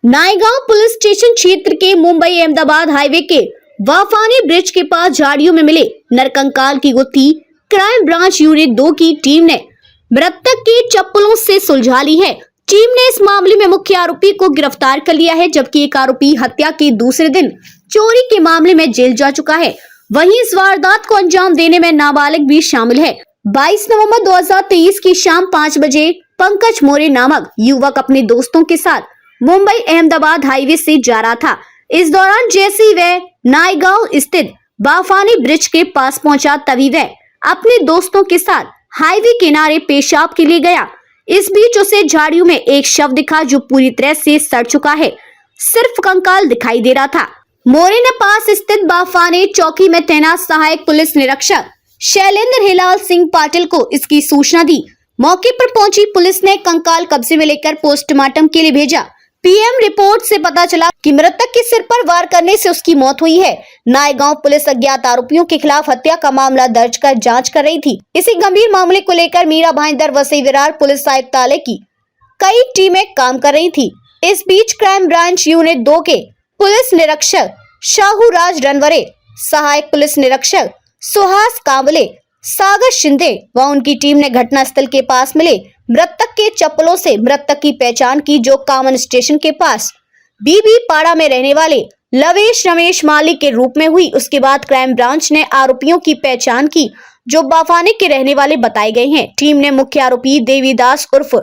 Naigaon police station क्षेत्र के Mumbai Ahmedabad highway के वाफानी ब्रिज के पास झाड़ियों में मिले नरकंकाल की गुत्थी क्राइम ब्रांच यूनिट 2 की टीम ने मृतक की चप्पलों से सुलझा ली है। टीम ने इस मामले में मुख्य आरोपी को गिरफ्तार कर लिया है, जबकि एक आरोपी हत्या के दूसरे दिन चोरी के मामले में जेल जा चुका है। वहीं इस वारदात को अंजाम देने में नाबालिग भी शामिल है। 22 नवंबर 2023 की शाम 5 बजे पंकज मोरे नामक युवक अपने दोस्तों के साथ मुंबई अहमदाबाद हाईवे से जा रहा था। इस दौरान जैसे ही वह नायगांव स्थित बाफानी ब्रिज के पास पहुंचा, तभी वह अपने दोस्तों के साथ हाईवे किनारे पेशाब के लिए गया। इस बीच उसे झाड़ियों में एक शव दिखा जो पूरी तरह से सड़ चुका है, सिर्फ कंकाल दिखाई दे रहा था। मोरे ने पास स्थित बाफानी चौकी में तैनात सहायक पुलिस निरीक्षक शैलेंद्र हिलाल सिंह पाटिल को इसकी सूचना दी। मौके पर पहुंची पुलिस ने कंकाल कब्जे में लेकर पोस्टमार्टम के लिए भेजा। पीएम रिपोर्ट से पता चला कि मृतक के सिर पर वार करने से उसकी मौत हुई है। नायगांव पुलिस अज्ञात आरोपियों के खिलाफ हत्या का मामला दर्ज कर जांच कर रही थी। इसी गंभीर मामले को लेकर मीरा भाईंदर वसई विरार पुलिस आयुक्तालय की कई टीमें काम कर रही थी। इस बीच क्राइम ब्रांच यूनिट 2 के पुलिस निरीक्षक शाहू राज रनवरे, सहायक पुलिस निरीक्षक सुहास कांबले, सागर शिंदे व उनकी टीम ने घटनास्थल के पास मिले मृतक के चप्पलों से मृतक की पहचान की, जो कामन स्टेशन के पास बीबी पाड़ा में रहने वाले लवेश रमेश मालिक के रूप में हुई। उसके बाद क्राइम ब्रांच ने आरोपियों की पहचान की, जो बाफानी के रहने वाले बताए गए हैं। टीम ने मुख्य आरोपी देवीदास उर्फ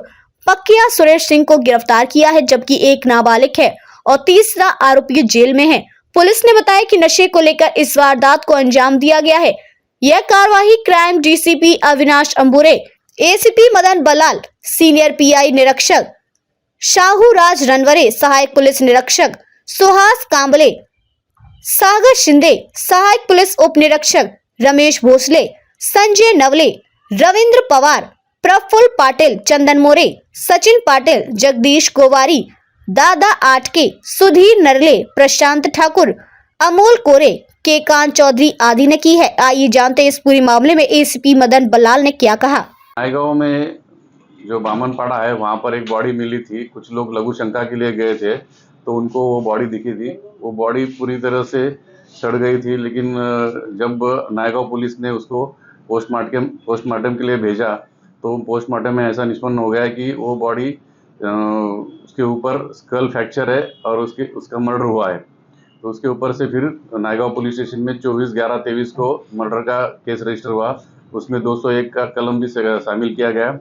पक्किया सुरेश सिंह को गिरफ्तार किया है, जबकि एक नाबालिग है और तीसरा आरोपी जेल में है। पुलिस ने बताया कि नशे को लेकर इस वारदात को अंजाम दिया गया है। यह कार्यवाही crime DCP Avinash Ambure, ACP Madan Balal, senior pi निरीक्षक शाहू राज रनवरे, सहायक पुलिस निरीक्षक सुहास कांबले, सागर शिंदे, सहायक पुलिस उप निरीक्षक रमेश भोसले, संजय नवले, रविंद्र पवार, प्रफुल्ल पाटिल, चंदन मोरे, सचिन पाटिल, जगदीश गोवारी, दादा आटके, सुधीर नरले, प्रशांत ठाकुर, अमोल कोरे, केकांत चौधरी आदि ने की है। आइए जानते हैं इस पूरी मामले में एसीपी मदन बलाल ने क्या कहा। नायगांव में जो बामन पाड़ा है वहाँ पर एक बॉडी मिली थी। कुछ लोग लघु शंका के लिए गए थे तो उनको वो बॉडी दिखी थी। वो बॉडी पूरी तरह से सड़ गई थी, लेकिन जब नायगांव पुलिस ने उसको पोस्टमार्टम के लिए भेजा तो पोस्टमार्टम में ऐसा निष्पन्न हो गया कि वो बॉडी उसके ऊपर स्कल फ्रैक्चर है और उसका मर्डर हुआ है। तो उसके ऊपर से फिर नायगांव पुलिस स्टेशन में 24/11/23 को मर्डर का केस रजिस्टर हुआ। उसमें 201 का कलम भी शामिल किया गया।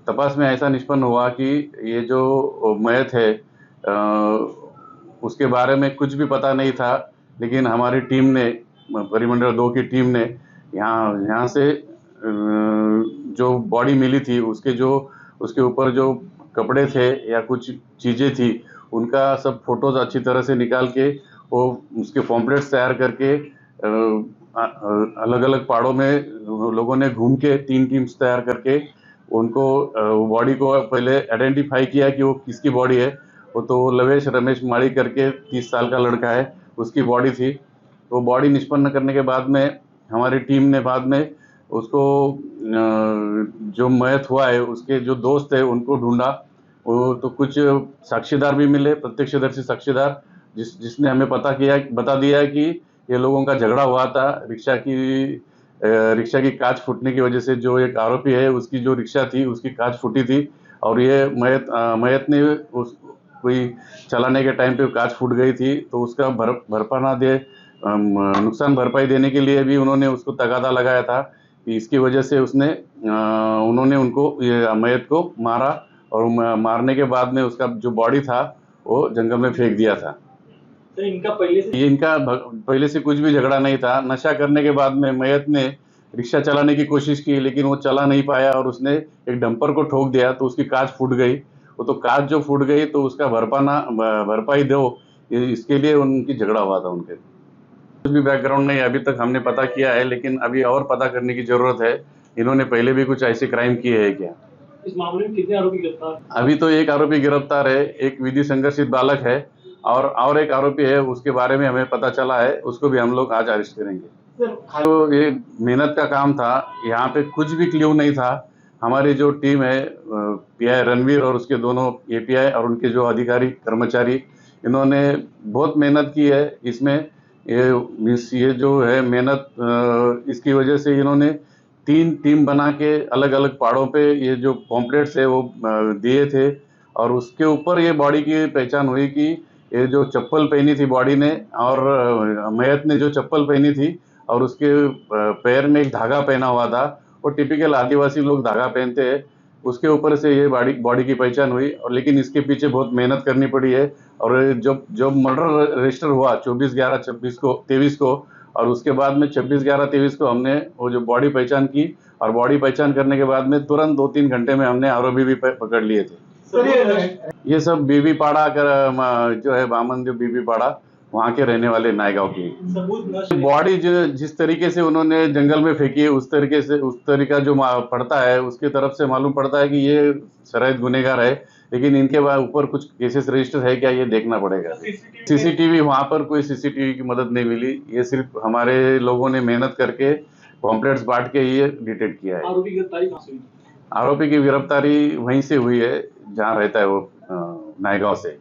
तपास में ऐसा निष्पन्न हुआ कि ये जो मयत है उसके बारे में कुछ भी पता नहीं था, लेकिन हमारी टीम ने, परिमंडल 2 की टीम ने यहाँ से जो बॉडी मिली थी उसके ऊपर जो कपड़े थे या कुछ चीज़ें थी, उनका सब फोटोज अच्छी तरह से निकाल के वो उसके पॉम्पलेट्स तैयार करके अलग अलग पहाड़ों में लोगों ने घूम के 3 टीम्स तैयार करके उनको बॉडी को पहले आइडेंटिफाई किया कि वो किसकी बॉडी है। वो तो लवेश रमेश माड़ी करके 30 साल का लड़का है, उसकी बॉडी थी। तो बॉडी निष्पन्न करने के बाद में हमारी टीम ने बाद में उसको जो मयत हुआ है उसके जो दोस्त है उनको ढूंढा। वो तो कुछ साक्षीदार भी मिले, प्रत्यक्षदर्शी साक्षीदार, जिसने हमें बता दिया कि ये लोगों का झगड़ा हुआ था। रिक्शा की कांच फूटने की वजह से जो एक आरोपी है उसकी जो रिक्शा थी उसकी कांच फूटी थी और ये मयत ने कोई चलाने के टाइम पे कांच फूट गई थी। तो उसका नुकसान भरपाई देने के लिए भी उन्होंने उसको तगादा लगाया था कि इसकी वजह से उन्होंने उनको ये मयत को मारा और मारने के बाद में उसका जो बॉडी था वो जंगल में फेंक दिया था। तो इनका पहले से कुछ भी झगड़ा नहीं था। नशा करने के बाद में मयत ने रिक्शा चलाने की कोशिश की, लेकिन वो चला नहीं पाया और उसने एक डंपर को ठोक दिया तो उसकी कांच फूट गई। वो तो कांच जो फूट गई तो उसका भरपाई दो, इसके लिए उनकी झगड़ा हुआ था। उनके कुछ भी बैकग्राउंड नहीं अभी तक हमने पता किया है, लेकिन अभी और पता करने की जरूरत है। इन्होंने पहले भी कुछ ऐसे क्राइम किए हैं क्या? इस मामले में कितने आरोपी गिरफ्तार? अभी तो एक आरोपी गिरफ्तार है, एक विधि संघर्षित बालक है और एक आरोपी है, उसके बारे में हमें पता चला है, उसको भी हम लोग आज अरेस्ट करेंगे। तो ये मेहनत का काम था, यहाँ पे कुछ भी क्ल्यू नहीं था। हमारी जो टीम है पीआई रणवीर और उसके दोनों एपीआई और उनके जो अधिकारी कर्मचारी, इन्होंने बहुत मेहनत की है इसमें। ये जो है मेहनत, इसकी वजह से इन्होंने 3 टीम बना के अलग अलग पहाड़ों पे ये जो पॉम्पलेट्स है वो दिए थे, और उसके ऊपर ये बॉडी की पहचान हुई कि ये जो चप्पल पहनी थी बॉडी ने, और मयत ने जो चप्पल पहनी थी और उसके पैर में एक धागा पहना हुआ था, वो टिपिकल आदिवासी लोग धागा पहनते हैं, उसके ऊपर से ये बॉडी की पहचान हुई। और लेकिन इसके पीछे बहुत मेहनत करनी पड़ी है। और जब मर्डर रजिस्टर हुआ 24/11/23 को, और उसके बाद में 26/11/23 को हमने वो जो बॉडी पहचान की, और बॉडी पहचान करने के बाद में तुरंत 2-3 घंटे में हमने आरोपी भी पकड़ लिए थे। ये सब बीबी पाड़ा जो है बामन, जो बीबी पाड़ा वहाँ के रहने वाले नायगांव की बॉडी जिस तरीके से उन्होंने जंगल में फेंकी है, उस तरीका जो पड़ता है उसकी तरफ से मालूम पड़ता है कि ये सरायत गुनहगार है। लेकिन इनके ऊपर कुछ केसेस रजिस्टर है क्या, ये देखना पड़ेगा। सीसीटीवी, वहाँ पर कोई सीसीटीवी की मदद नहीं मिली। ये सिर्फ हमारे लोगों ने मेहनत करके पॉम्पलेट्स बांट के ये डिटेक्ट किया है। आरोपी की गिरफ्तारी कहाँ से हुई? आरोपी की गिरफ्तारी वहीं से हुई है जहाँ रहता है वो, नायगांव से।